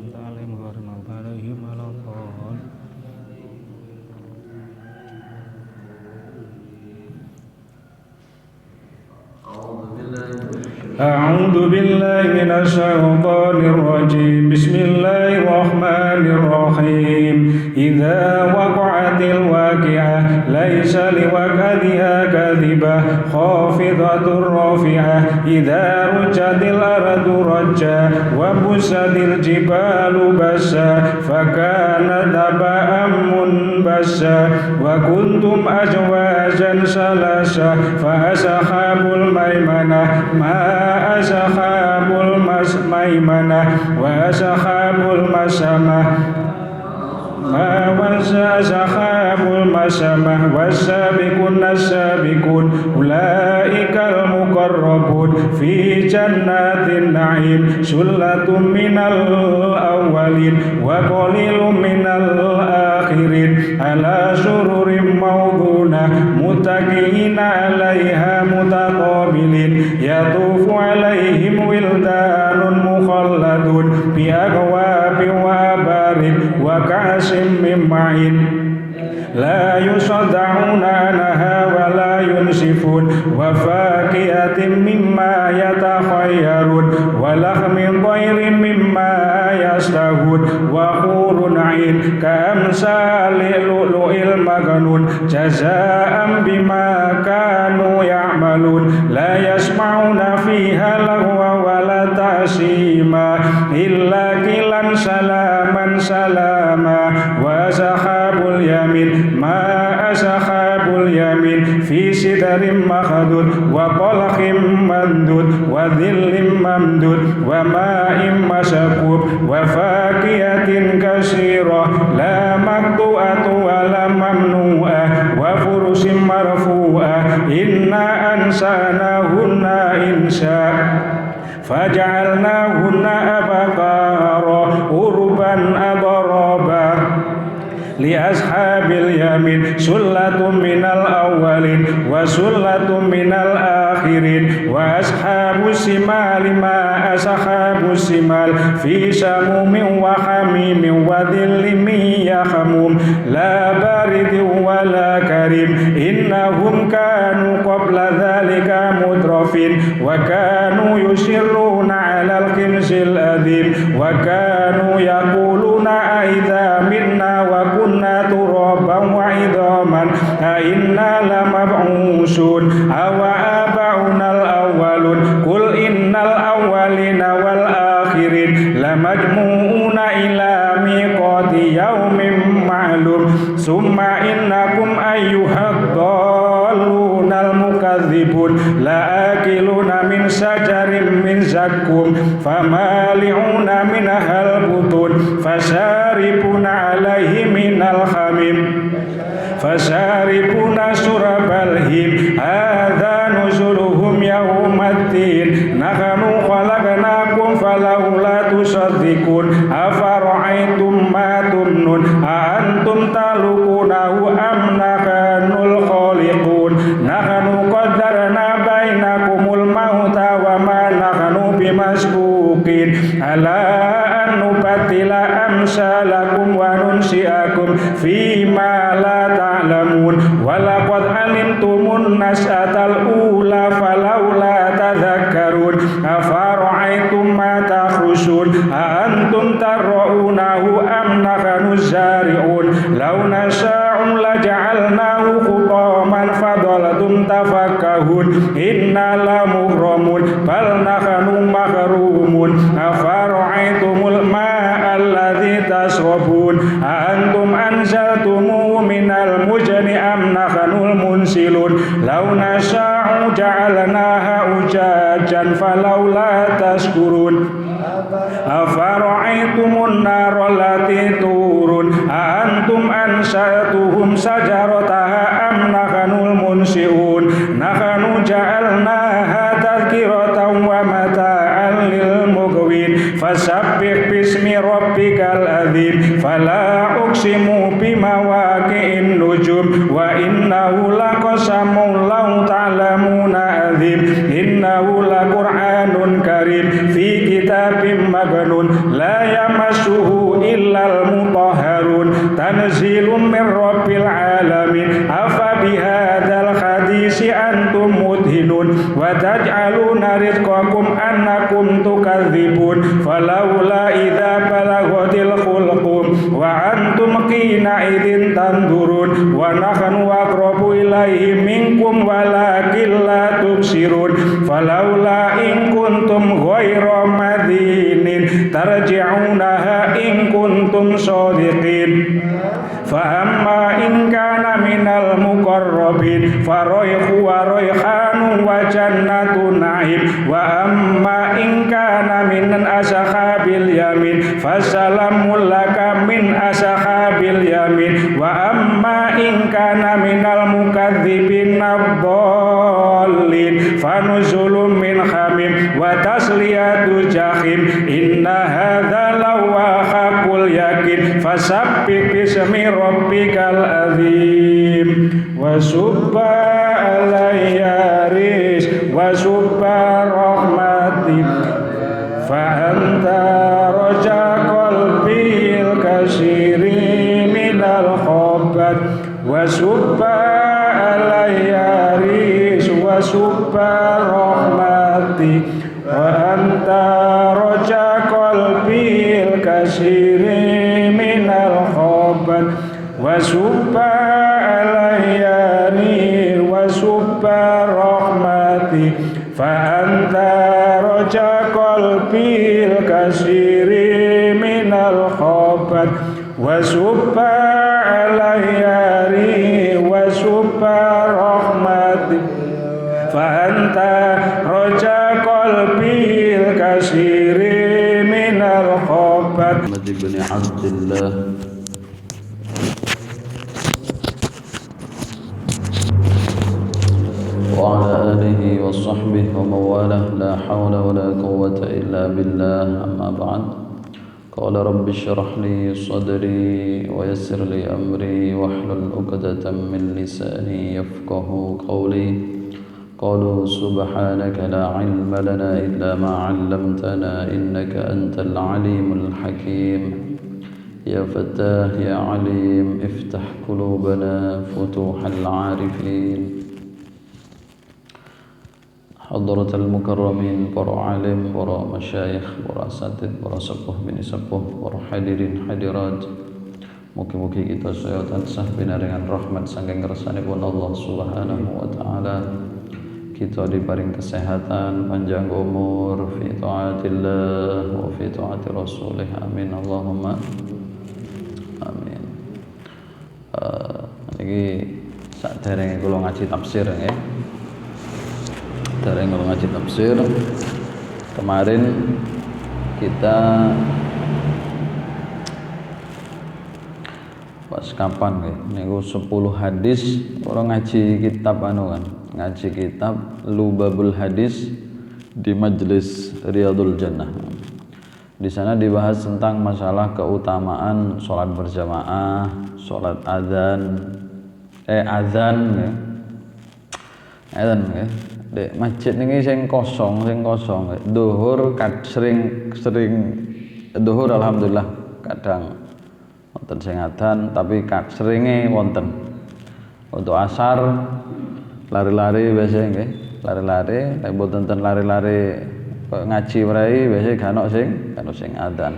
أنعمت عليهم غير المغضوب عليهم ولا الضالين. أعوذ بالله من الشيطان الرجيم. بسم الله الرحمن الرحيم. إذا وقعت الواقعة ليس لوقعتها كاذبة خافضة رافعة إذا رجت الأرض رجا وبست الجبال بسا فكانت هباء منبثا وكنتم أزواجا ثلاثا فأصحاب الميمنة ما أصحاب الميمنة وأصحاب المشأمة أصحاب المشأمة والسابقون السابقون أولئك المقربون في جنات النعيم ثلة من الأولين وقليل من الآخرين على سرر موضونة متكئين عليها متقابلين يطوف عليهم ولدان مخلدون بأكواب وأباريق وكأس من معين لا يصدعون عنها ولا ينزفون وفاكهة مما يتخيرون ولحم طير مما يشتهون وحور عين كأمثال اللؤلؤ المكنون جزاء بما كانوا يعملون لا يسمعون فيها لغوا ولا تأثيما إلا قيلا سلاما سلاما وأصحاب اليمين ما أصحاب اليمين في سدر مخضود وطلح ممدود وظل ممدود وماء مسكوب وفاكهة كثيرة لا مقطوعة ولا ممنوعة وفرش مرفوعة إنا أنشأناهن إنشاء فجعلناهن أبكارا عربا أترابا لأصحاب اليمين سلة من الأولين وسلة من الآخرين وأصحاب الشمال ما أصحاب الشمال في سموم وحميم وظل من يحموم لا بارد ولا كريم إنهم كانوا قبل ذلك مترفين وكانوا يصرون على الخبز الأثيم وكانوا يقولون أئذا منا وكنا ترابا وعظاما أئنا لمبعوثون أو آباؤنا الأولون قل إن الأولين والآخرين لمجموعون إلى ميقات يوم معلوم ثم إنكم أيها الضالون المكذبون لآكلون من شجر من زقوم فمالئون منها البطون فشاربون عليه من الحميم فشاربون شرب الهيم هذا نزلهم يوم الدين نحن خلقناكم فلولا تصدقون أفرأيتم ما تمنون أأنتم تخلقونه أم نحن الخالقون نحن قدرنا بينكم الموت وما نحن بمسبوقين ألا أن نبدل أمثالكم وننشئكم فيما لا تعلمون ولقد علمتم النشأة الأولى فلولا تذكرون أفرأيتم ما تحرثون أأنتم تزرعونه أم نحن الزارعون لو نشاء لجعلناه حطاما فظلتم تفكهون إنا لمغرمون بل نحن محرومون أفرأيتم الماء الذي تشربون أأنتم أنزلتموه من المزن أم نحن المنزلون لو نشاء جعلناها أجاجا فلولا تشكرون أفرأيتم النار التي تورون أأنتم أنشأتم شجرتها أم نحن المنشئون نحن جعلناها تذكرة ومتاعا للمقوين فسبح باسم ربك العظيم فلا أقسم بمواقع النجوم وإنه لقسم لو تعلمون عظيم إنه لقرآن كريم في كتاب مكنون لا yamassuhu illal mutahharun tanzilun min rabbil alamin afa bihadzal hadisi antum mudhinun wa taj'aluna rizqakum annakum tukadzibun falaula idza balaghatil khulqum wa antum qina idzin tanzurun wa nahnu aqrabu ilaihi minkum walakin la tubsirun falaula in kuntum ghaira madinin tarji'unaha in kuntum shadiqin fa amma in kana minal muqarrabin farayhu wa rayhanun wa jannatun na'im wa amma in kana min ashabil yamin fasalamun laka min ashabil yamin wa amma in kana minal mukadzibin ad-dallin fanuzulun min hamim wa tasliyatu jahim inna hadza lawa haqqul yakin fasabbih bismi rabbikal azim wa subba alayya ris wa subba rahmatik fa anta raja qalbil kasiri minal khobat wa subba alayya ris wa subba rahmatik wa anta raja qalbil kasiri minal khobat wa subba alayya ris wa subba rahmatik fa anta raja qalbil kasiri minal khobat wa subba alayya ri wa subba rahmatik fa anta raja qalbil kasiri minal khobat ibn Abdullah وعلى آله وصحبه ومن والاه لا حول ولا قوة إلا بالله أما بعد قال رب اشرح لي صدري ويسر لي أمري واحلل عقدة من لساني يفقه قولي قالوا سبحانك لا علم لنا إلا ما علمتنا إنك أنت العليم الحكيم يا فتاه يا عليم افتح قلوبنا فتوح العارفين حضرة المكرمين para alim, para masyayikh, para asatid, para sepuh bini sepuh, para hadirin hadirat. Mugi-mugi kita saya tansah binaringan rahmat saking kersanipun Allah Subhanahu wa taala. Kita diparing kesehatan, panjang umur fi taatillah wa fi taati rasulih. Amin Allahumma amin. Niki saderenge kula ngaji tafsir nggih. Dari ngaji tafsir kemarin kita pas kapan niku 10 hadis orang ngaji kitab ngaji kitab Lubabul Hadis di Majelis Riyadul Jannah. Di sana dibahas tentang masalah keutamaan sholat berjamaah, sholat azan di masjid ini sing kosong duhur sering duhur alhamdulillah kadang wonten sing adzan tapi seringe wonten. Untuk asar lari-lari biasa nggih lari-lari nek mboten lari-lari ngaji wae biasa gak ono sing adzan.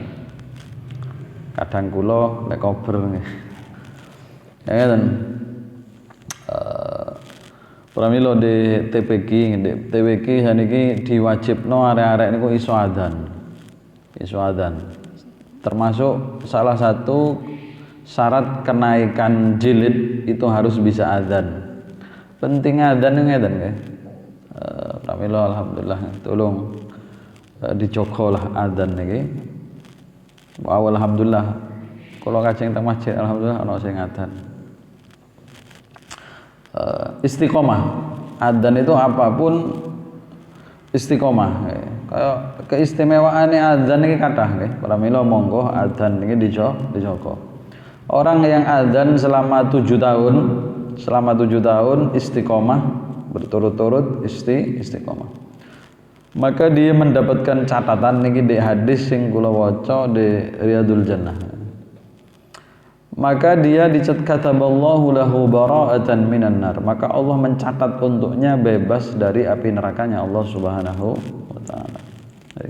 Kadang kula nek kober nggih ya ngeten. Pramila di TPQ saniki diwajibno arek-arek niku iso adzan. Termasuk salah satu syarat kenaikan jilid itu harus bisa adzan. Penting adzan ngeten nggih. Pramila alhamdulillah tolong dijogolah adzan niki. Alhamdulillah kula kajeng teng masjid alhamdulillah ana sing adzan. Istiqomah adzan itu apapun istiqomah kayak keistimewaannya adzan ini kathah nggih para mila monggo adzan ini dijogo. Orang yang adzan selama 7 tahun istiqomah berturut-turut istiqomah maka dia mendapatkan catatan niki di hadis sing kula waca di Riyadul Jannah. Maka dia dicat kataballahu lahu bara'atan minan nar, maka Allah mencatat untuknya bebas dari api nerakanya Allah Subhanahu wa taala.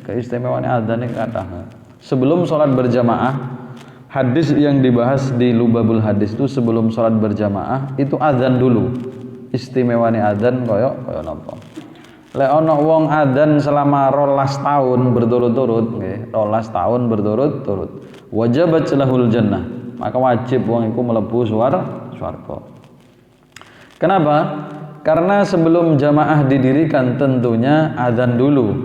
Keistimewaan adzan ini kata sebelum sholat berjamaah, hadis yang dibahas di Lubabul Hadis itu sebelum sholat berjamaah itu adzan dulu. Istimewaan adzan koyo napa? Lek ana wong adzan selama 12 tahun berturut-turut nggih, 12 tahun berturut-turut, wajabat lahul jannah, maka wajib wong iku mlebu swarga. Kenapa? Karena sebelum jamaah didirikan tentunya adzan dulu.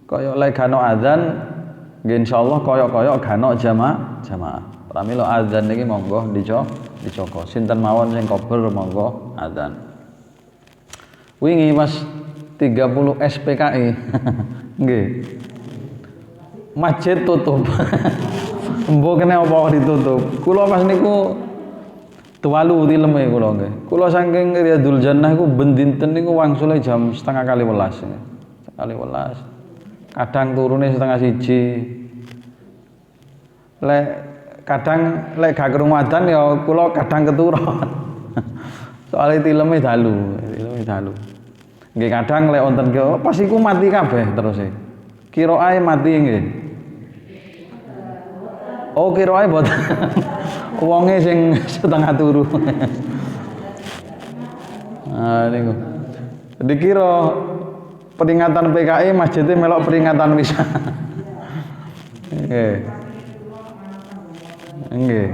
Kaya lek gano adzan nggih insyaallah kaya gano jamaah. Pramila adzan niki monggo dicoba. Sinten mawon sing kober monggo adzan. Wingi Mas 30 SPKI nggih. Masjid tutup. Mbok kene apa ditutup. Kula pas niku tuwalu tileme kula nggih. Kula saking Riyadul Jannah iku ben dinten niku wangsule jam 11:30. Sekali 11. Kadang turune 12:30. Kadang lek gak krungu adzan ya kula kadang keturun. Soale tileme dalu. Nggih kadang lek wonten ke pas iku mati kabeh terus e. Kiroae mati nggih. Oh kiroae boten. Wonge sing setengah turu. Nah niku. Dikira peringatan PKI masjidnya melok peringatan wisa. Nggih. Nggih.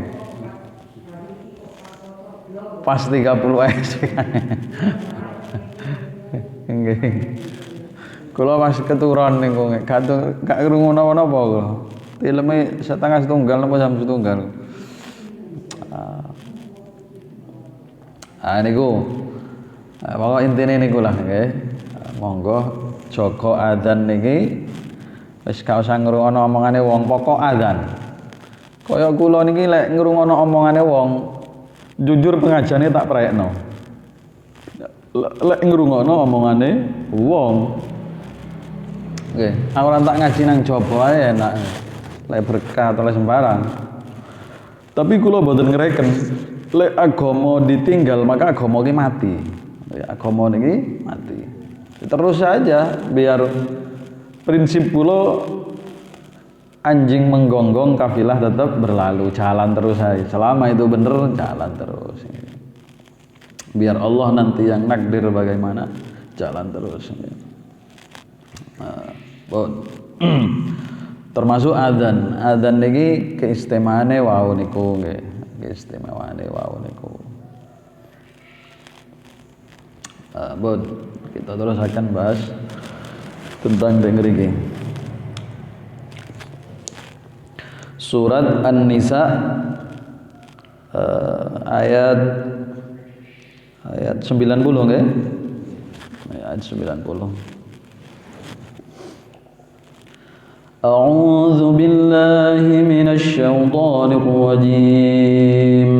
Pas 30 nggih. Kula pas keturun niku gak krungu napa-napa kula. Filme 1:30 napa jam 1:30. Niku. Pokok intine niku lah nggih. Monggo jaga adzan niki wis gak usah ngrungokno omongane wong, pokok adzan. Kaya kula niki lek ngrungokno omongane wong, jujur pengajane tak prayekno. Lek ngrungokno omongane wong. Nggih, aku ora tak ngaji nang jaba ae enak. Lek berkah oleh sembarang. Tapi kula mboten ngreken, lek agama ditinggal maka agama ki mati. Agama niki mati. Terus saja biar prinsip kula anjing menggonggong kafilah tetap berlalu, jalan terus saja. Selama itu bener jalan terus. Biar Allah nanti yang nakdir bagaimana jalan terus. Termasuk adzan niki keistimewaane wau niku nggih, keistimewaane wau niku. Kita terus akan bahas tentang mriki. Surat An-Nisa ayat 90 nggih. Ayat 90. A'udzu billahi minasy syaithanir rajim.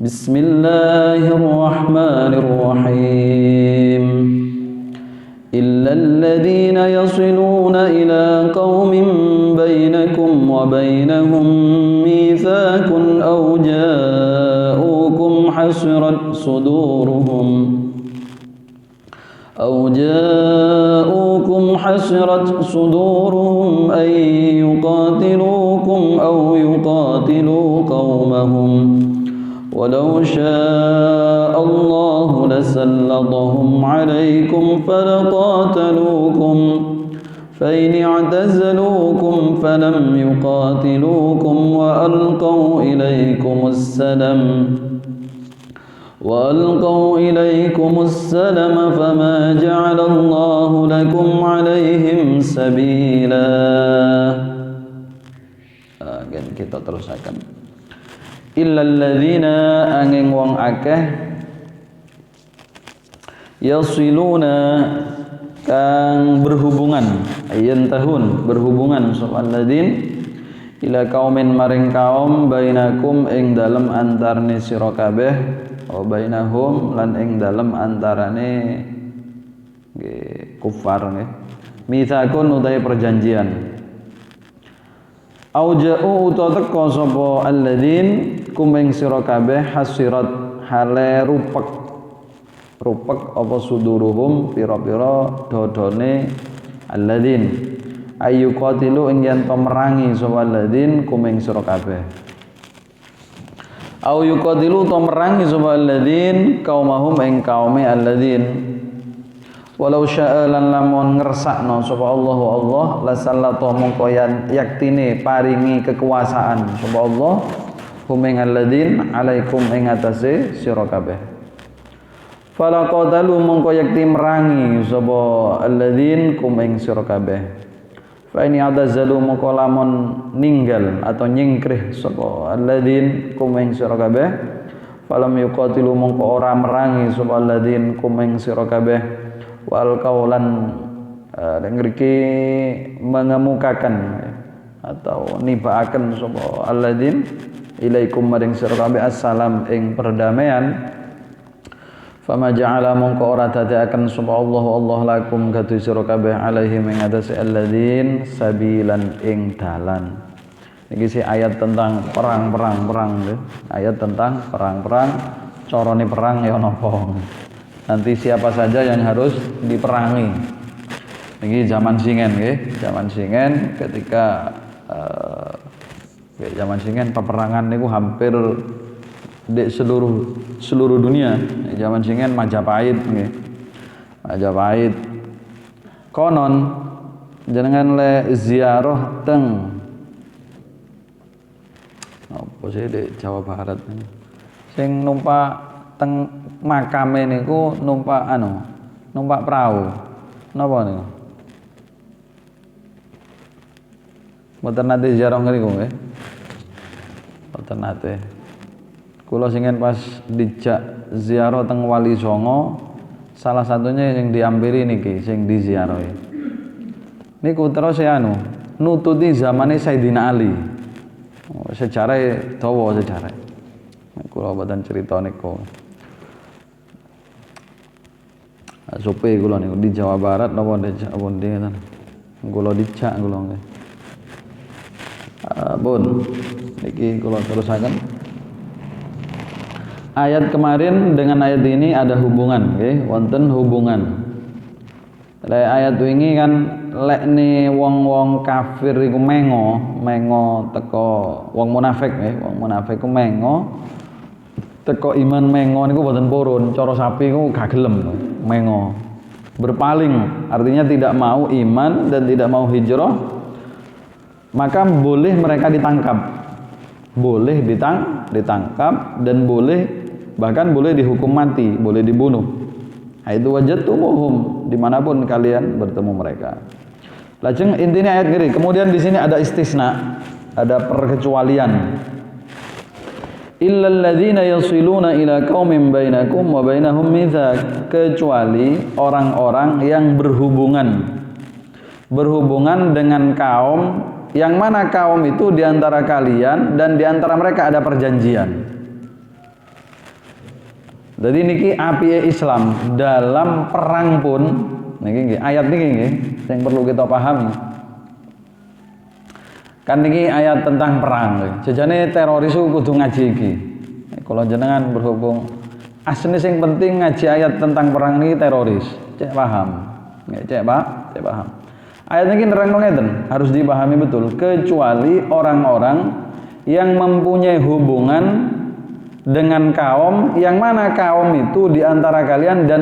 Bismillahirrahmanirrahim. إلا الذين يصلون إلى قوم بينكم وبينهم ميثاق أو جاءوكم حسرت صدورهم أن يقاتلوكم أو يقاتلوا قومهم ولو شاء الله لسلطهم عليكم فلقاتلوكم فإن اعتزلوكم فلم يقاتلوكم وألقوا إليكم السلم فما جعل الله لكم عليهم سبيلا. Kita teruskan. Illal ladzina angin wong akeh yasiluna kang berhubungan ayantahun berhubungan sapa ladzin ila kaumin maring kaum bainakum ing dalem antarane sira kabeh wa bainahum lan ing dalem antarane nggih kufar nggih. Mitsaqun utahe perjanjian. Auja'u utawa teka sapa alladzin kumeng sira kabeh hasirat hale rupek apa suduruhum pira-pira dodone alladzin ayu qatilu ing yen to merangi sapa alladzin kumeng sira kabeh au yuqatilu to merangi sapa alladzin qaumahum ing kaume alladzin walau syaa lan lamun ngersakno sapa Allah la sallata mongko yaktine paringi kekuasaan sapa Allah huming alladzin alaikum ing atase sira kabeh fala qatalu mongko yakti merangi sapa alladzin kuming sira kabeh fa ini adazalu mongko lamun ninggal atau nyingkrih sapa alladzin kuming sira kabeh falam yuqatilu mongko ora merangi sapa alladzin kuming sira kabeh wal kaulan ngriki mengemukakan atau nibaaken sapa alladzin ilaikum maring sira kabeh assalam ing perdamaian fama ja'ala mongko ora dadiaken sapa Allah lakum kadu sira kabeh alaihim ing atase alladzin sabilan ing dalan iki sih ayat tentang perang ayat tentang perang carane perang ya napa nanti siapa saja yang harus diperangi. Ini zaman Singen, zaman Singen ketika zaman Singen peperangan niku hampir di seluruh dunia. Zaman Singen Majapahit, Majapahit. Konon jenengan le ziarah teng apa sih di Jawa Barat sing numpak teng makame niku numpak perahu. Napa niku? Mboten nate ziarah ngriku nggih. Mboten nate. Kula singen pas dijak ziarah teng Wali Songo, salah satunya yang diampiri niki sing diziarahi. Niku terus nututi zamane Sayyidina Ali. Sejarah dawa sejarah. Kula mboten crita niku. Sope kula niku di Jawa Barat napa dijak pundi ngoten. Kula dijak kula nggih. Pun niki kula terusaken. Ayat kemarin dengan ayat ini ada hubungan nggih, wonten hubungan. Lek ayat wingi kan lekne wong-wong kafir iku mengo teko wong munafik nggih, wong munafik ku mengo teko iman mengo niku boten purun, cara sapi ku gak gelem mengo. Berpaling artinya tidak mau iman dan tidak mau hijrah, maka boleh mereka ditangkap. Boleh ditangkap dan bahkan boleh dihukum mati, boleh dibunuh. Itu wajadtumuhum dimanapun kalian bertemu mereka. Lajeng intinya ayat ngeri. Kemudian di sini ada istisna, ada perkecualian. Illal ladzina yasiluna ila qaumin bainakum wa bainahum mitsaq, kecuali orang-orang yang berhubungan dengan kaum yang mana kaum itu di antara kalian dan di antara mereka ada perjanjian. Jadi niki api Islam dalam perang pun niki ayat niki nggih yang perlu kita pahami. Kan niki ayat tentang perang. Jejane teroris kudu ngaji iki. Kalau jenengan berhubung asli sing penting ngaji ayat tentang perang niki teroris. Cek paham. Nggih, cek paham. Ayat niki nerangno ngeten, harus dipahami betul kecuali orang-orang yang mempunyai hubungan dengan kaum yang mana kaum itu di antara kalian dan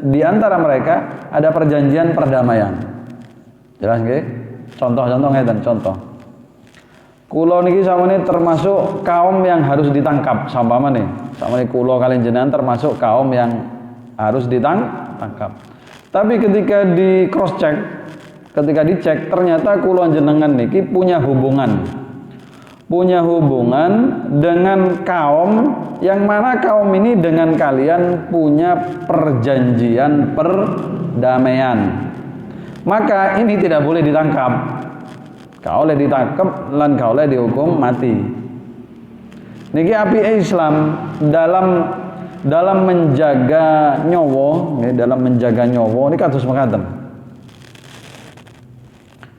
di antara mereka ada perjanjian perdamaian. Jelas nggih? Contoh-contoh ngeten, contoh. Kulo niki samane termasuk kaum yang harus ditangkap, sampamane. Samane kulo kalian jenengan termasuk kaum yang harus ditangkap. Tapi ketika di cross check, ketika dicek ternyata kulo jenengan niki punya hubungan dengan kaum yang mana kaum ini dengan kalian punya perjanjian perdamaian. Maka ini tidak boleh ditangkap. Kau oleh ditangkap lan kau oleh dihukum mati. Niki api Islam dalam dalam menjaga nyawa, ini kados mekaten.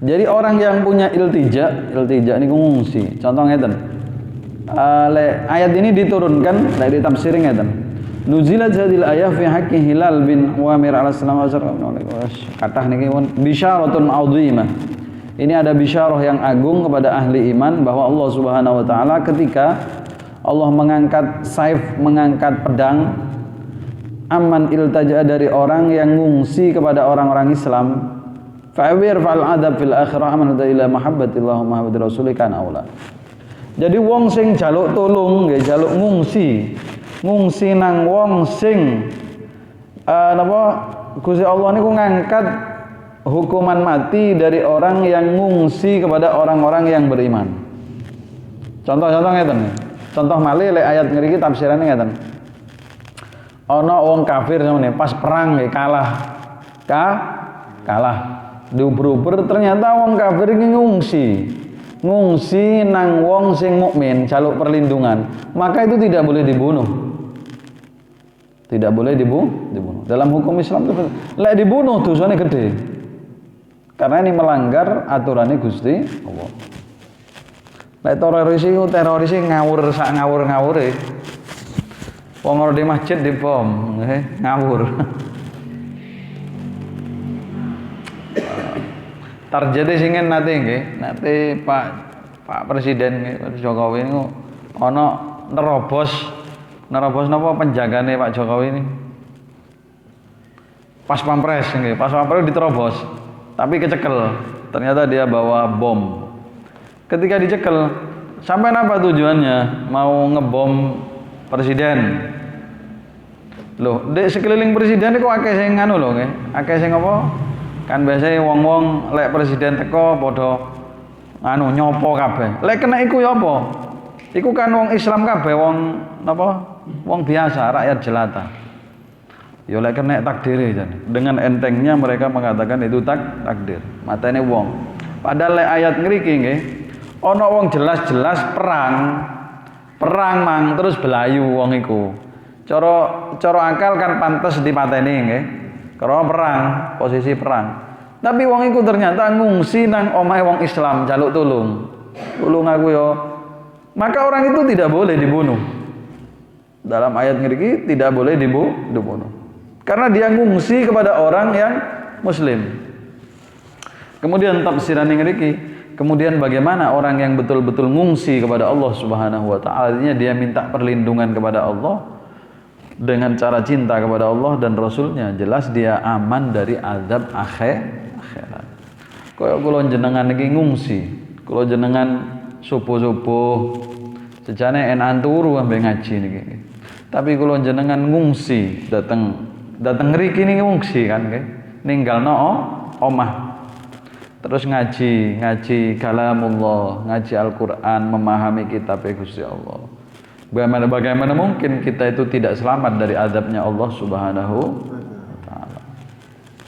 Jadi orang yang punya iltija ini ngungsi. Contoh ngeten. Ayat ini diturunkan dari tafsir ngeten. Nuzilat hadil ayat fi haqqi Hilal bin Uwaimir alaihissalam kathah niki bisyaratun 'azimah. Ini ada bisyarah yang agung kepada ahli iman bahwa Allah Subhanahu wa taala ketika Allah mengangkat saif, mengangkat pedang aman iltaja dari orang yang ngungsi kepada orang-orang Islam. Fa'wir fal adab fil akhirah aman ila mahabbatillah wa mahabbati rasulih kan aula. Jadi wong sing jaluk tulung nggih jaluk ngungsi nang wong sing Gusti Allah niku ngangkat hukuman mati dari orang yang ngungsi kepada orang-orang yang beriman. Contoh-contoh ngeten. Contoh malih lek ayat ngriki tafsirane ngeten. Ana wong kafir samene pas perang nggih kalah. Kalah. Diuber-uber ternyata wong kafir iki ngungsi nang wong sing mukmin jaluk perlindungan, maka itu tidak boleh dibunuh. Tidak boleh dibunuh. Dalam hukum Islam itu lek dibunuh dosane gede. Karena ini melanggar aturannya Gusti Allah. Lek teroris ngawur sak ngawur-ngawure. Wong ora di masjid dibom, ngawur. Targete singen nate Pak Presiden Pak Jokowi niku ana nerobos napa penjagane Pak Jokowi ini. Pas Pampres diterobos, tapi kecekel. Ternyata dia bawa bom. Ketika dicekel, sampai apa tujuannya? Mau ngebom presiden. Loh, di sekeliling presiden itu akeh sing anu lho nggih. Akeh sing apa? Kan biasanya wong-wong lek presiden teko padha anu nyopo kabeh. Lek kena iku ya apa? Iku kan wong Islam kabeh, wong napa? Wong biasa, rakyat jelata. Ya lek kena takdire jane. Dengan entengnya mereka mengatakan itu takdir. Matane wong. Padahal lek ayat ngriki nggih, ana wong jelas-jelas perang mang terus belayu wong iku. Cara akal kan pantes dipateni nggih. Karena perang, posisi perang. Tapi wong iku ternyata ngungsi nang omahe wong Islam jaluk tulung. Tulung aku yo. Maka orang itu tidak boleh dibunuh. Dalam ayat ngriki tidak boleh dibunuh. Karena dia ngungsi kepada orang yang muslim. Kemudian tafsiran ngriki, kemudian bagaimana orang yang betul-betul ngungsi kepada Allah Subhanahu wa taala, artinya dia minta perlindungan kepada Allah dengan cara cinta kepada Allah dan Rasulnya, jelas dia aman dari azab akhirat. Kaya kula jenengan iki ngungsi, kula jenengan subuh-subuh sejane enak turu ambek ngaji niki. Tapi kula jenengan ngungsi dateng ngriki niki ngungsi kan nggih. Ninggalno omah. Terus ngaji kalamullah, ngaji Al-Qur'an, memahami kitab Gusti Allah. Bagaimana mungkin kita itu tidak selamat dari azabnya Allah Subhanahu wa taala.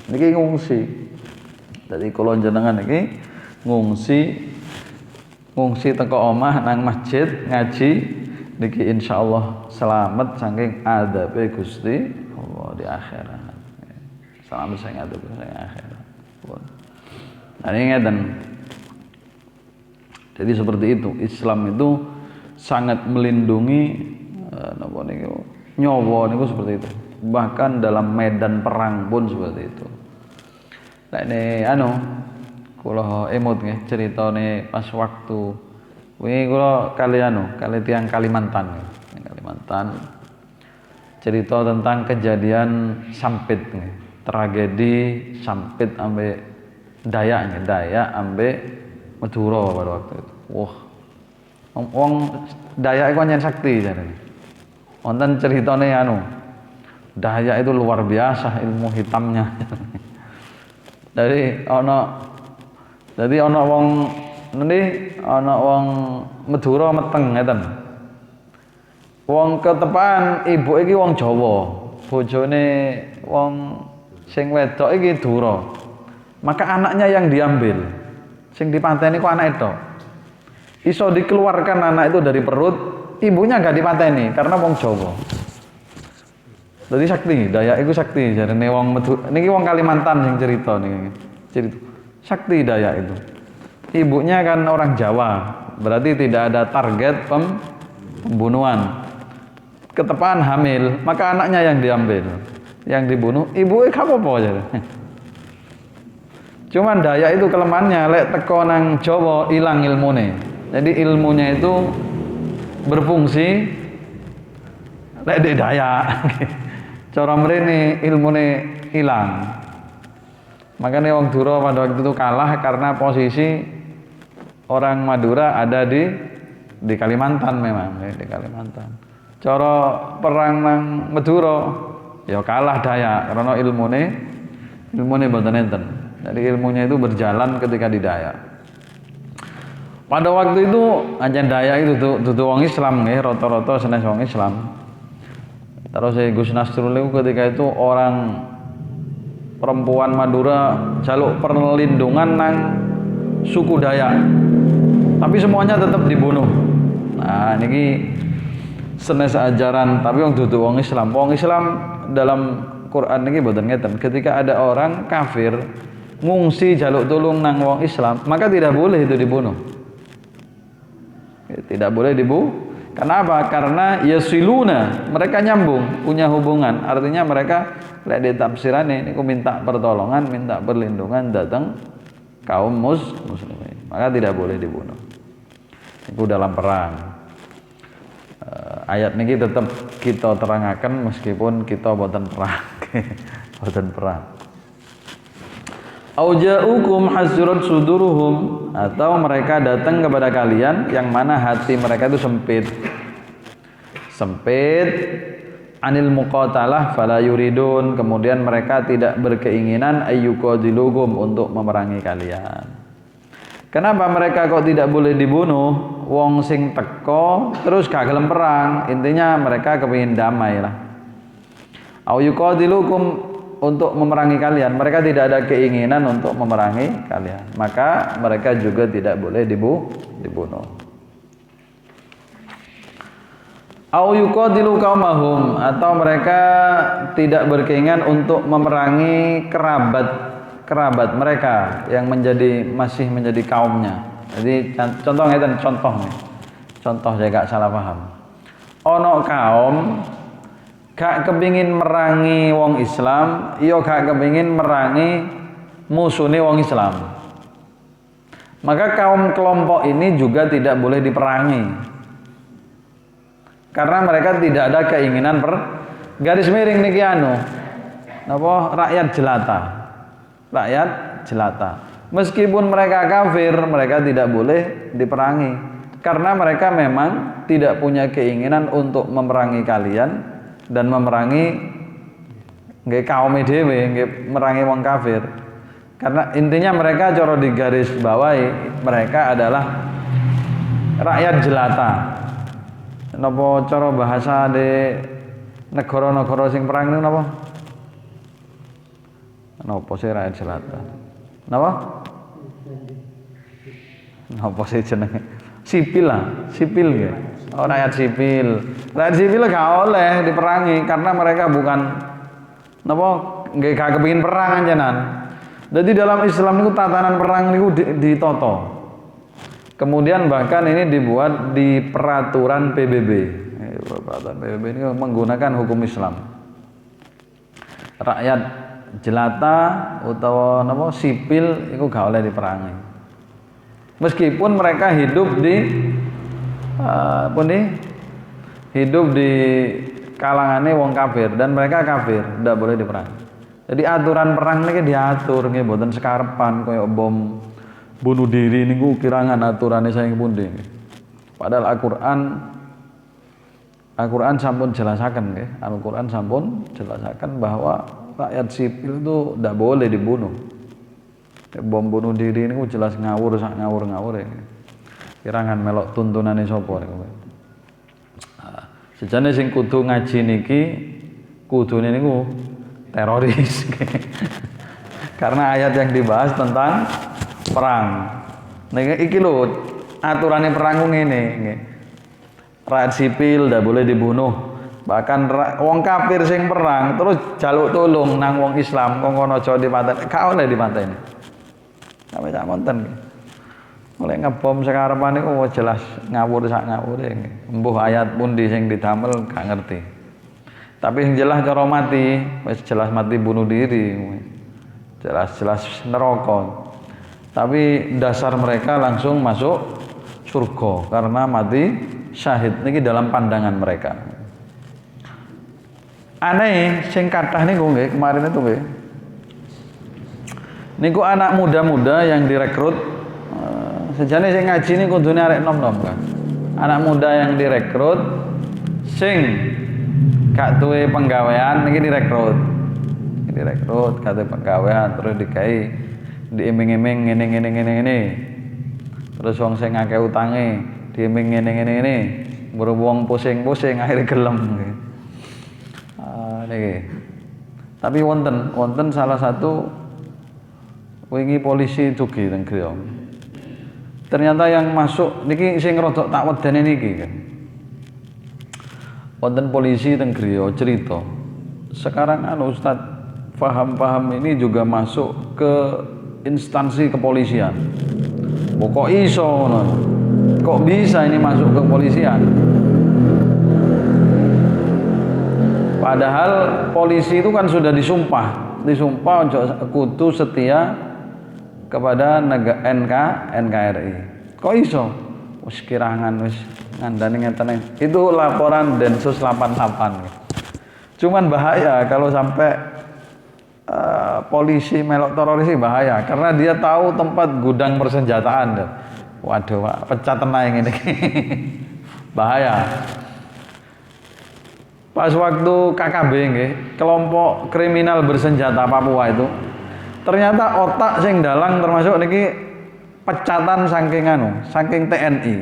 Niki ngungsi. Jadi kula jenengan iki ngungsi teko omah nang masjid ngaji niki insyaallah selamat saking azabe Gusti Allah di akhirat. Selamat saking azabe saking akhirat. Nah, ini ngeten. Jadi seperti itu, Islam itu sangat melindungi nyawa niku seperti itu. Bahkan dalam medan perang pun seperti itu. Nah ini kula emot nggih ceritane pas waktu wingi kula kali tiyang Kalimantan. Kalimantan cerita tentang kejadian Sampit nggih. Tragedi Sampit ambek Dayak ambek Madura pada waktu itu. Wah. Wong Dayak iku pancen sakti jarene. Wonten ceritane Dayak itu luar biasa ilmu hitamnya. Jadi ana wong Madura meteng ngeten. Wong ketepan ibu iki wong Jawa, bojone wong sing wedok iki Dura. Maka anaknya yang diambil. Sing dipateni ku anak itu. Iso dikeluarkan anak itu dari perut, ibunya enggak dipateni karena wong Jawa. Jadi sakti, Dayak itu sakti. Jarene wong niki wong Kalimantan sing cerita niki. Cerita sakti Dayak itu. Ibunya kan orang Jawa, berarti tidak ada target pembunuhan. Ketepaan hamil, maka anaknya yang diambil, yang dibunuh. Ibu kamu apa aja? Cuman Dayak itu kelemahannya, lek teko nang Jawa ilang ilmune. Jadi ilmunya itu berfungsi lek di Dayak. Cara mrene ilmune hilang. Makanya wong Dura pada waktu itu kalah karena posisi orang Madura ada di Kalimantan memang, di Kalimantan. Cara perang nang Madura ya kalah Dayak karena ilmune mboten enten. Jadi ilmunya itu berjalan ketika di Dayak. Pada waktu itu ancen Dayak itu dudu wong Islam nggih, rata-rata sanes wong Islam. Terus Gus Nasrul itu ketika itu orang perempuan Madura jaluk perlindungan nang suku Dayak. Tapi semuanya tetap dibunuh. Nah, niki senes ajaran tapi wong dudu wong Islam. Wong Islam dalam Quran niki mboten ngeten. Ketika ada orang kafir ngungsi jaluk tulung nang wong Islam, maka tidak boleh itu dibunuh. Tidak boleh dibunuh. Kenapa? Karena yasiluna, mereka nyambung, punya hubungan. Artinya mereka lek ditafsirane niku minta pertolongan, minta perlindungan datang kaum muslimin. Maka tidak boleh dibunuh. Itu dalam perang. Ayat niki tetap kita terangaken meskipun kita boten perang. Boten perang. Auja'ukum hasrat suduruhum, atau mereka datang kepada kalian yang mana hati mereka itu sempit anil muqatalah fala yuridun, kemudian mereka tidak berkeinginan ayyuqadiluhum untuk memerangi kalian. Kenapa mereka kok tidak boleh dibunuh? Wong sing teko terus gak gelem perang, intinya mereka kepingin damai lah. Ayyuqadilukum, untuk memerangi kalian, mereka tidak ada keinginan untuk memerangi kalian, maka mereka juga tidak boleh dibunuh. Au yuqadilu qaumahum, atau mereka tidak berkeinginan untuk memerangi kerabat mereka yang masih menjadi kaumnya. Jadi contohnya itu contoh saya gak salah paham. Ono kaum gak kepingin merangi wong Islam, iya gak kepingin merangi musuhnya wong Islam. Maka kaum kelompok ini juga tidak boleh diperangi. Karena mereka tidak ada keinginan garis miring niki rakyat jelata. Rakyat jelata. Meskipun mereka kafir, mereka tidak boleh diperangi. Karena mereka memang tidak punya keinginan untuk memerangi kalian dan memerangi nggih kaum dhewe, nggih merangi wong kafir. Karena intinya mereka cara di garis bawahi, mereka adalah rakyat jelata. Napa cara bahasa di negara-negara sing perang niku napa? Napa sih rakyat jelata? Napa? Napa sih jenenge? Sipil lah, sipil nggih. Oh, rakyat sipil. Rakyat sipil gak oleh diperangi karena mereka bukan napa nggih gak kepengin perang anjenan. Jadi dalam Islam itu tatanan perang niku ditata. Kemudian bahkan ini dibuat di peraturan PBB. Peraturan PBB ini menggunakan hukum Islam. Rakyat jelata utawa napa sipil itu gak oleh diperangi. Meskipun mereka hidup di hidup di kalangannya wong kafir dan mereka kafir, tidak boleh diperangi. Jadi aturan perang ini diatur nggih mboten sekarepan kaya bom bunuh diri niku kirangan aturannya saking pundi. Padahal Al-Qur'an sampun jelasaken nggih. Al-Qur'an sampun jelasaken bahwa rakyat sipil itu tidak boleh dibunuh. Bom bunuh diri niku jelas ngawur sak ngawur-ngawure. Kirangan melok tuntunane sapa niku. Sejane sing kudu ngaji niki kudune niku teroris. Karena ayat yang dibahas tentang perang. Iki lho aturannya perang ngene nggih. Rakyat sipil ndak boleh dibunuh. Bahkan wong kafir sing perang terus jaluk tulung nang wong Islam kongkon aja dipateni, gak oleh dipateni. Sampai sak monten. Oleh ngebom sekarepane jelas ngawur sak ngawure. Embuh ayat pundi sing didamel gak ngerti. Tapi yang jelas cara mati, wis jelas mati bunuh diri. Jelas-jelas neraka. Tapi dasar mereka langsung masuk surga karena mati syahid niki dalam pandangan mereka. Aneh sing kathah niku nggih kemarin itu nggih. Niku anak muda-muda yang direkrut sejane sing ngaji ini kudune arek nom-nom kan. Anak muda yang direkrut sing gak duwe penggawean niki direkrut. Direkrut gak duwe penggawean terus dikai diiming-iming ngene. Terus wong sing akeh utange diiming ngene. Berhubung pusing-pusing akhirnya gelem. Niki. Tapi wonten salah satu wingi polisi dugi teng griya. Ternyata yang masuk niki sing rodok tak wedene niki kan. Wonten polisi teng griya cerita. Sekarang Ustaz paham ini juga masuk ke instansi kepolisian. Kok iso ngono? Kok bisa ini masuk ke kepolisian? Padahal polisi itu kan sudah disumpah untuk kudu setia kepada NKRI. Kok iso? Wis kirangan wis ngandani ngeten. Itu laporan Densus 88. Cuman bahaya kalau sampai polisi melok teroris bahaya karena dia tahu tempat gudang persenjataan. Waduh, Pak, pecat tenang ini. Bahaya. Pas waktu KKB nggih, kelompok kriminal bersenjata Papua itu, ternyata otak sing dalang termasuk niki pecatan saking TNI.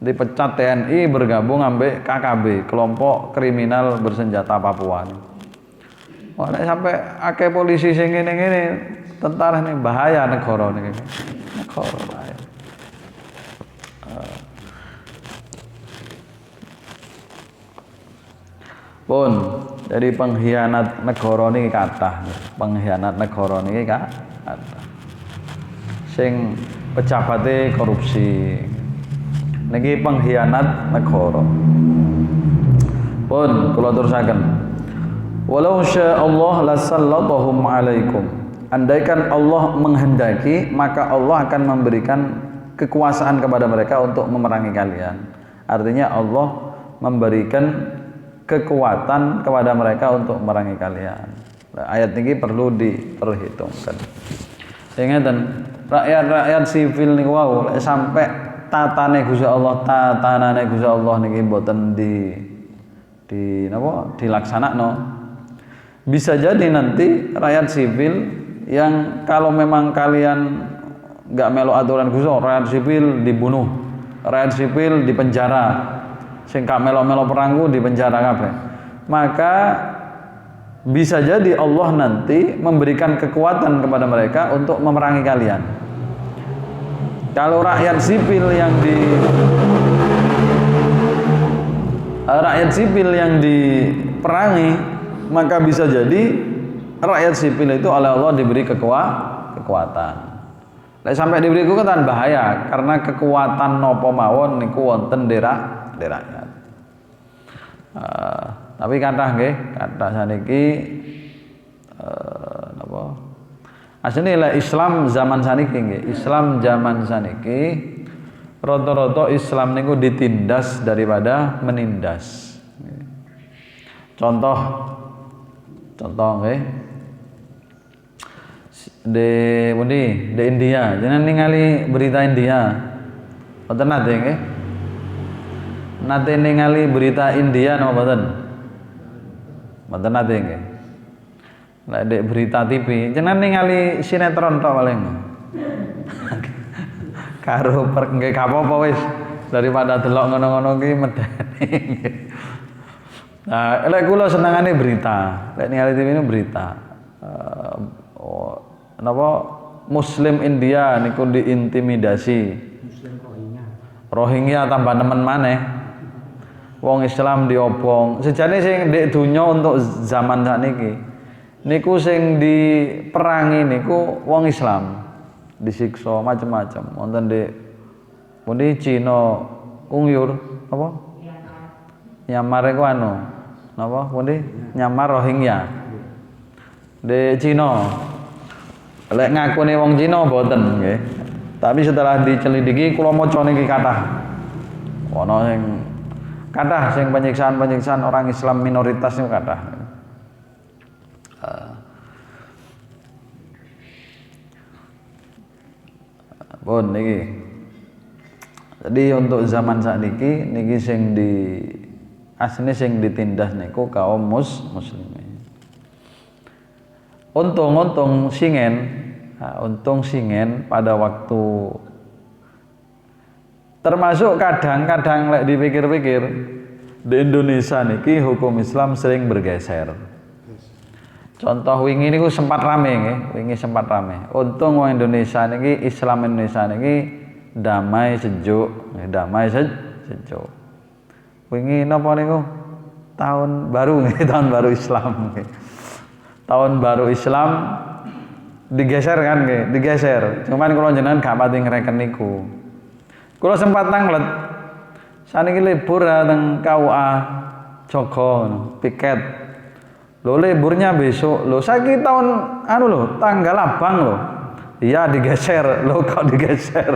Dipecat TNI bergabung ambek KKB, kelompok kriminal bersenjata Papua. Wah, sampai akeh polisi sing ngene-ngene, tentara ini bahaya negara niki. Negara bahaya. Pun jadi pengkhianat negara niki kathah. Pengkhianat negara niki kathah. Sing pejabate korupsi. Niki pengkhianat negara. Pun kula terusaken. Walau sya'allah lasallatahum 'alaikum. Andaikan Allah menghendaki, maka Allah akan memberikan kekuasaan kepada mereka untuk memerangi kalian. Artinya Allah memberikan kekuatan kepada mereka untuk memerangi kalian. Ayat ini perlu diperhitungkan. Ingatan rakyat sivil niku wau sampai tatane Gusti Allah, tatanane Gusti Allah niki mboten dilaksanakno. Bisa jadi nanti rakyat sivil yang kalau memang kalian nggak melu aturan Gusti Allah, rakyat sivil dibunuh, rakyat sivil dipenjara. Sing gak melo-melo perangku di penjara kabeh. Maka bisa jadi Allah nanti memberikan kekuatan kepada mereka untuk memerangi kalian. Kalau rakyat sipil yang diperangi, maka bisa jadi rakyat sipil itu oleh Allah diberi kekuatan. Lek sampai diberi kekuatan bahaya karena kekuatan nopo mawon niku wonten rakyat. Tapi kathah nggih, kathah saniki napa? Asline lek Islam zaman saniki nggih, Islam zaman saniki rata-rata Islam niku ditindas daripada menindas. Contoh nggih. Di India, jangan ningali berita India. Mboten nate nggih. Nate ningali berita India napa mboten? Mboten nate nggih. Lek dek berita TV, jenengan ningali sinetron tok paling. Karo nggih gak apa-apa wis daripada delok ngono-ngono ki medeni. Nah, lek kula senengane berita. Lek ningali TV ini berita. Napa Muslim India niku diintimidasi. Muslim Rohingya tambah nemen maneh. wong Islam diobong. Sejane sing ndek donya untuk zaman sakniki niku sing diperangi niku wong Islam. Disiksa macam-macam. Wonten ndek pundi Cina Uyghur apa? Myanmar iku anu. Napa pundi? Myanmar Rohingya. Di Cina. Lek ngakune wong Cina mboten nggih. Tapi setelah dicelidiki kula maca niki kathah. Ana sing kathah sing penyiksaan-penyiksaan orang Islam minoritas niku kathah. Pun niki. Jadi untuk zaman sakniki niki sing di asline sing ditindas niku kaum muslimin. Untung singen pada waktu termasuk kadang-kadang lek dipikir-pikir di Indonesia niki hukum Islam sering bergeser. Contoh wingi niku sempat rame nggih, wingi sempat rame. Untung wong Indonesia niki Islam Indonesia niki damai sejuk, damai sejuk. Wingi napa niku? Tahun baru nggih, tahun baru Islam nggih. Tahun baru Islam digeser kan nggih, digeser. Cuman kula jenengan gak pati ngreken niku. Kula sempat tanglet. Saniki libur teng KUA Jogo piket. Lho liburnya besok. Lho saiki tahun anu lho, tanggal abang lho. Iya digeser. Lho kok digeser.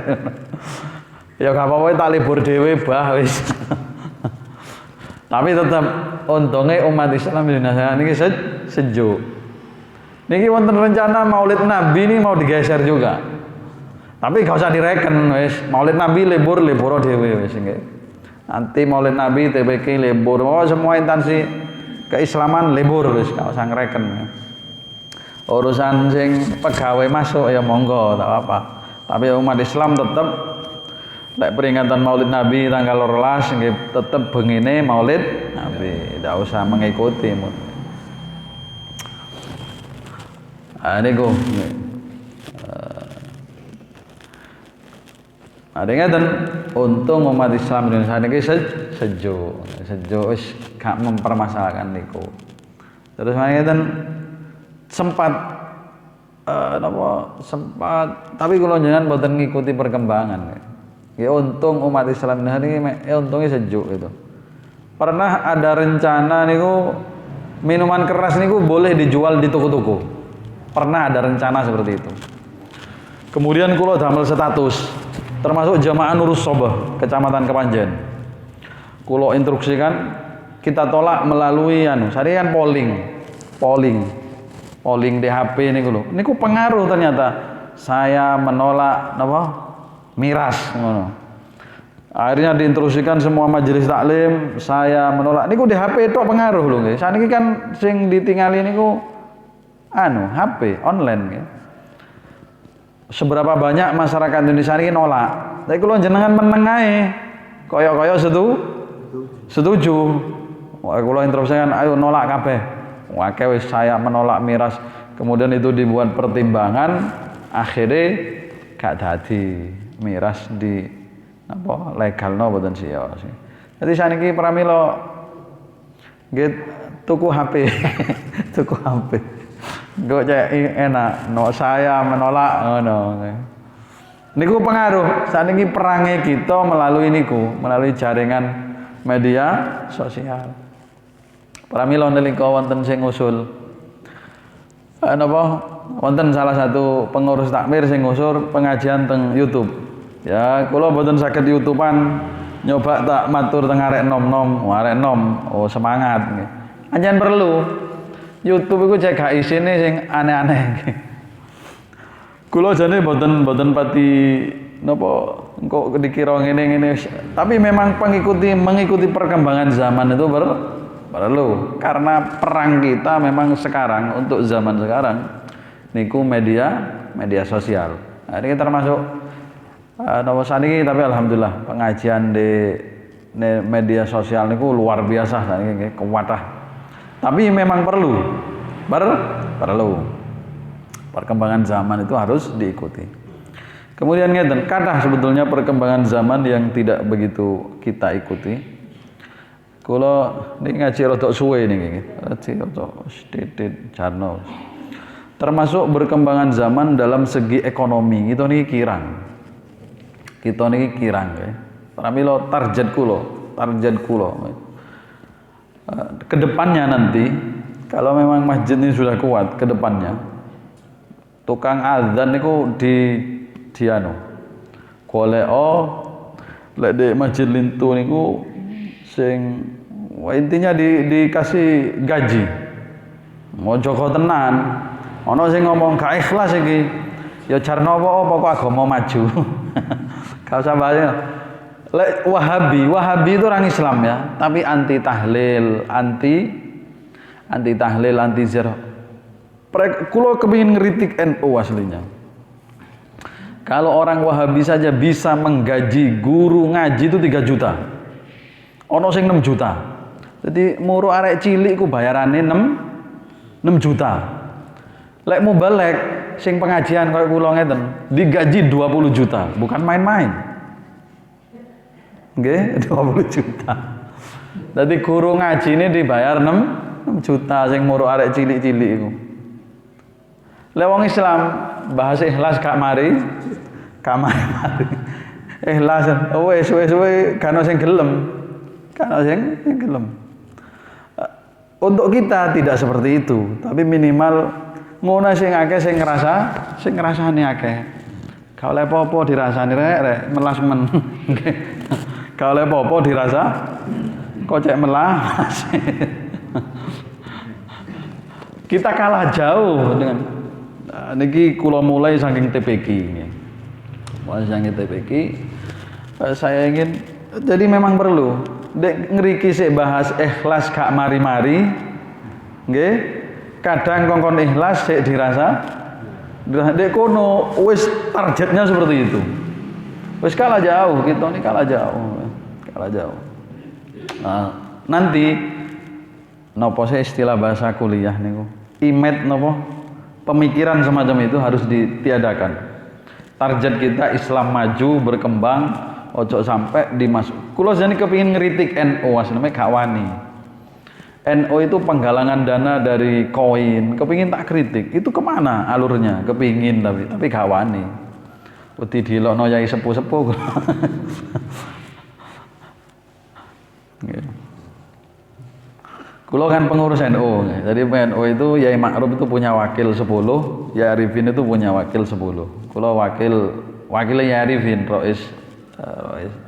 Ya gak apa-apa tak libur dhewe bah wis. Tapi tetap untungnya umat Islam di Indonesia niki sejuk. Niki wonten rencana Maulid Nabi ini mau digeser juga. Tapi gak usah direken wis. Maulid Nabi libur dhewe wis nggih. Nanti Maulid Nabi TBK libur. Oh semua instansi keislaman libur wis gak usah ngreken. Urusan sing pegawai masuk ya monggo tak apa. Tapi umat Islam tetap lek peringatan Maulid Nabi tanggal 12 nggih tetep bengine Maulid Nabi. Tidak usah mengikuti. Niku ada ngeten untung umat Islam di Indonesia niki sejuk wis gak mempermasalahkan niku. Terus ngeten sempat tapi kula jenengan mboten ngikuti perkembangan. Ya untung umat Islam ini untungnya sejuk itu. Pernah ada rencana niku minuman keras niku boleh dijual di toko-toko. Pernah ada rencana seperti itu. Kemudian kula damel status termasuk jamaah Nurus Sobah Kecamatan Kepanjen. Kula instruksikan kita tolak melalui sari kan polling di HP niku lho. Niku pengaruh ternyata. Saya menolak miras ngono. Akhirnya diinstruksikan semua majelis taklim saya menolak. Niku di HP tok pengaruh lho nggih. Saniki kan sing ditingali niku HP online nggih. Seberapa banyak masyarakat Indonesia ini nolak. Tapi kula jenengan meneng ae. Kaya-kaya setuju. Kula instruksikan ayo nolak kabeh. Akeh wis saya menolak miras. Kemudian itu dibuat pertimbangan akhirnya gak dadi miras di legalno mboten sia. Jadi saniki pramila nggih tuku HP. Tuku HP. Nggo cek enak, saya menolak ngono. Niku pengaruh. Saniki perangai kita melalui jaringan media sosial. Pramila nalika wonten sing ngusul wonten salah satu pengurus takmir sing ngusur pengajian teng YouTube. Ya, kula mboten saged YouTubean nyoba tak matur teng arek nom-nom, oh semangat nggih. Anjen perlu. YouTube iku cek gak isine sing aneh-aneh. Kula jane mboten pati engko dikira ngene-ngene. Tapi memang mengikuti perkembangan zaman itu perlu. Karena perang kita memang sekarang untuk zaman sekarang niku media sosial. Nah, ini termasuk saniki tapi alhamdulillah pengajian di media sosial niku luar biasa saniki kuwatah. Tapi memang perlu. Perkembangan zaman itu harus diikuti. Kemudian kathah sebetulnya perkembangan zaman yang tidak begitu kita ikuti. Kula niki ngaji rada suwe niki. Ngaji rada titit jarno. Termasuk berkembangan zaman dalam segi ekonomi, kita niki kirang. Kita niki kirang ya. Pramila target kula. Kedepannya nanti kalau memang masjid ini sudah kuat kedepannya, tukang azan niku di anu golek lek di masjid Lintu niku sing intinya dikasih gaji. Mau Joko tenan. Ana sing ngomong gak ikhlas iki. Ya jarno apa kok agama maju. Gak usah bahas. Lek Wahabi itu orang Islam ya, tapi anti tahlil, anti zirah. Kulo kepingin ngeritik NU aslinya. Kalau orang Wahabi saja bisa menggaji guru ngaji itu 3 juta. Ono sing 6 juta. Jadi muru arek cilik ku bayarane 6 juta. Lek mubalek sing pengajian koyo kula ngeten, digaji 20 juta, bukan main-main. Nggih, 20 juta. Dadi guru ngaji ini dibayar 6 juta sing muru arek cilik-cilik iku. Lek wong Islam bahas ikhlas gak mari. Ikhlas wis kan sing gelem. Untuk kita tidak seperti itu, tapi minimal ngono sing akeh sing ngrasani akeh. Gak oleh apa-apa dirasani rek melas men. Gak oleh apa-apa dirasa kok cek melas. Kita kalah jauh dengan niki kula mulai saking TPQ. Mulai saking TPQ saya ingin jadi memang perlu dek ngriki sik bahas ikhlas gak mari-mari. Nggih. Kadang kongkon ikhlas sik dirasa dek kono wis targetnya seperti itu. Wis kalah jauh, kita ini kalah jauh. Nah, nanti nopo saya istilah bahasa kuliah niku. Imet nopo? Pemikiran semacam itu harus ditiadakan. Target kita Islam maju, berkembang, ojo sampai dimasuk. Kulo jane kepingin ngeritik NU asline gak wani. NU itu penggalangan dana dari koin, kepingin tak kritik, itu kemana alurnya? Kepingin tapi gak wani. Wedi dilokno yai sepuh-sepuh. Kulo kan pengurus NU, jadi NU itu Yai Ma'ruf itu punya wakil 10, Yai Arifin itu punya wakil 10. Kulo wakilnya Yai Arifin, Rois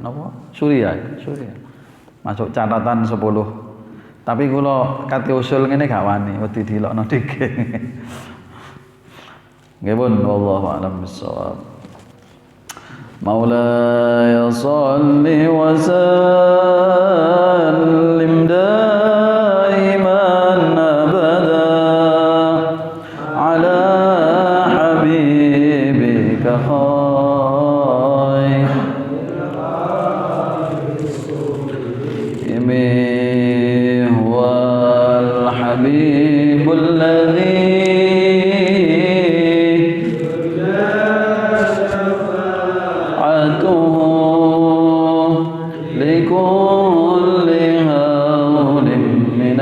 napa? Surya. Masuk catatan 10. Tapi kula kate usul ngene gak wani, wedi dilokno dikek. Nggih pun wallahu a'lam bissawab. Maulaya shalli wa sallim daiman abada ala habibika khair الحبيب الذي شفاعته لكل هول من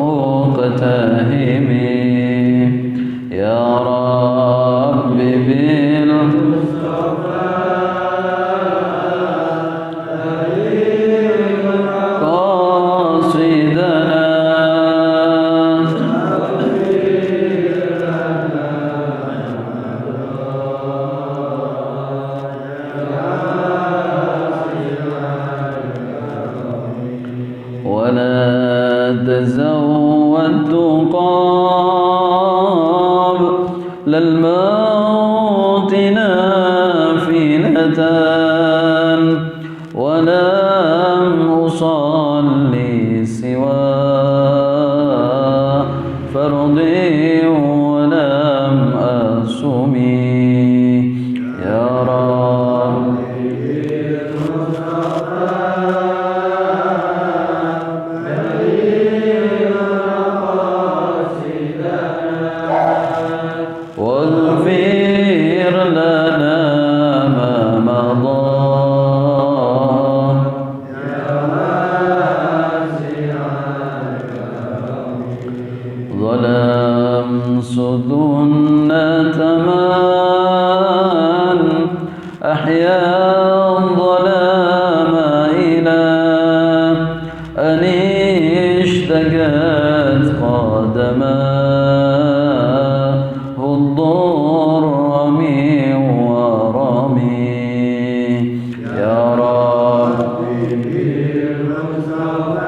المقتهم يا رب تزودت قبل الموت نافلة ولم أصلي سوى فرضي ولم أصمي يا رب واغفر لنا ما مضى أحيا الظلام إلى أن اشتكت قدماه الضر من ورمي يا ربي بالمصطفى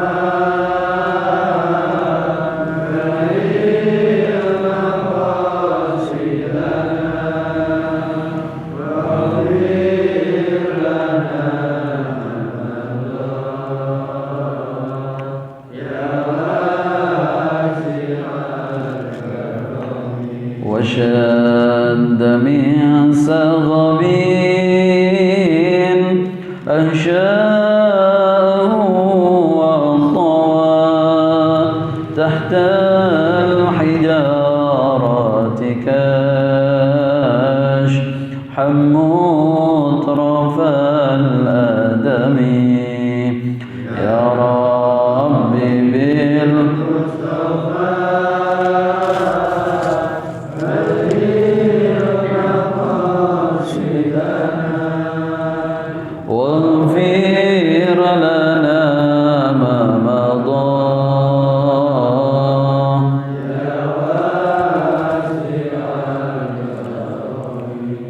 وشد من سغب أنشاه وطوى تحت الحجارة كاشحا مطرف الأدم يا ربي بالمصطفى واغفر لنا ما مضى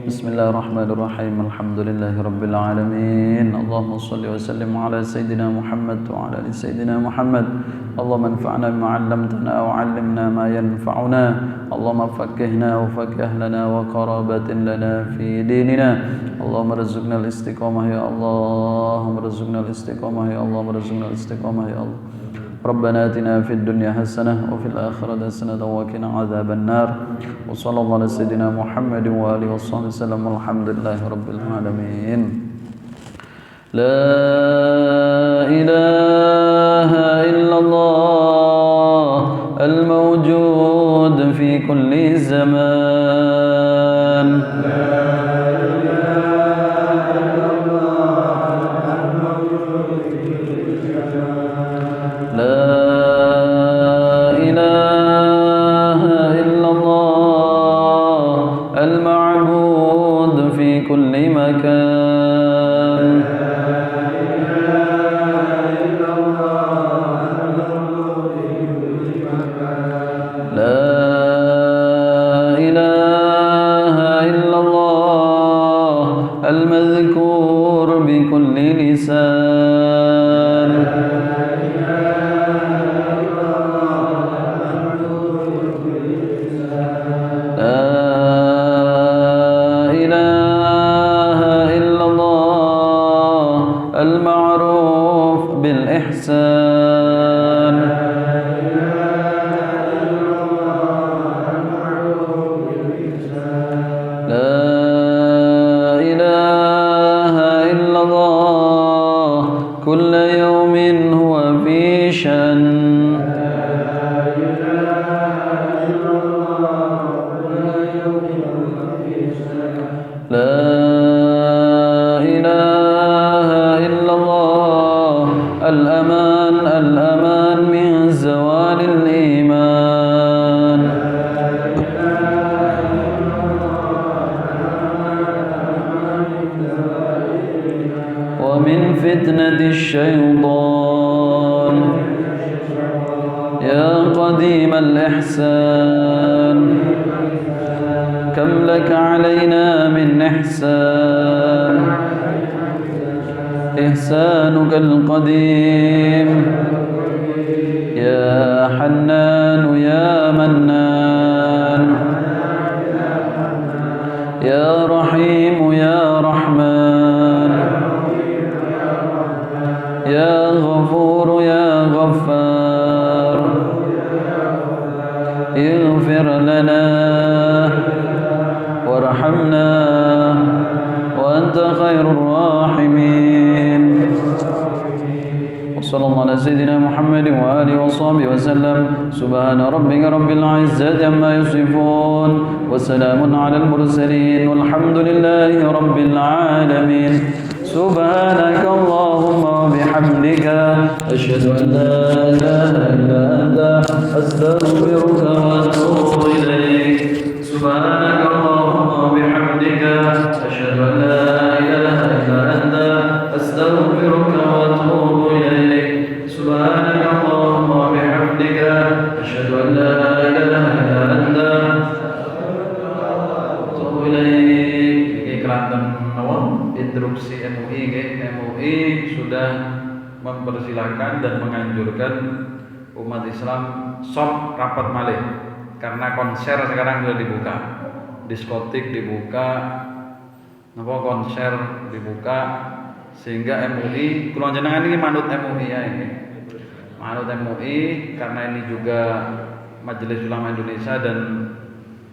بسم الله الرحمن الرحيم الحمد لله رب العالمين اللهم صل وسلم على سيدنا محمد وعلى ال سيدنا محمد اللهم انفعنا بما علمتنا وعلمنا ما ينفعنا اللهم فقهنا وفقه لنا وقرابة لنا في ديننا اللهم ارزقنا الاستقامة يا الله اللهم ارزقنا الاستقامة يا الله اللهم ارزقنا الاستقامة يا الله ربنا آتنا في الدنيا حسنة وفي الآخرة حسنة وقنا عذاب النار وصلى الله على سيدنا محمد وآله وصحبه وسلم والحمد لله رب العالمين لا إله إلا الله الموجود في كل زمان المعبود في كل مكان لا إله إلا الله المذكور بكل لسان المعروف بالإحسان لا إله إلا الله كل يوم هو في شأن لا الأمان الأمان من زوال الإيمان ومن فتنة الشيطان يا قديم الإحسان كم لك علينا من إحسان إحسانك القديم يا حنان يا منان يا رحيم يا رحمن يا غفور يا غفار اغفر لنا وارحمنا وأنت خير الراحمين وصلى الله على سيدنا محمد وآله وصحبه وسلم سبحان ربك رب العزة عما يصفون وسلام على المرسلين والحمد لله رب العالمين سبحانك اللهم وبحمدك أشهد أن لا إله إلا أنت أستغفرك وأتوب إليك سبحانك اللهم وبحمدك أشهد أن لا إله kelantan nawon instruksi MUI nggih. MUI sudah mempersilahkan dan menganjurkan umat Islam shop rapat malih karena konser sekarang sudah dibuka, diskotik dibuka, konser dibuka, sehingga MUI kula jenengan ini manut MUI ya ini. Manut MUI karena ini juga Majelis Ulama Indonesia dan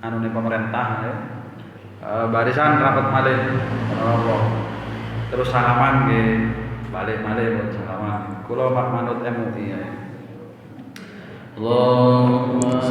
anune pemerintah ya. Barisan rapat malih terus salaman nggih, balik malih buat salaman. Kula manut MUI ya. Allahumma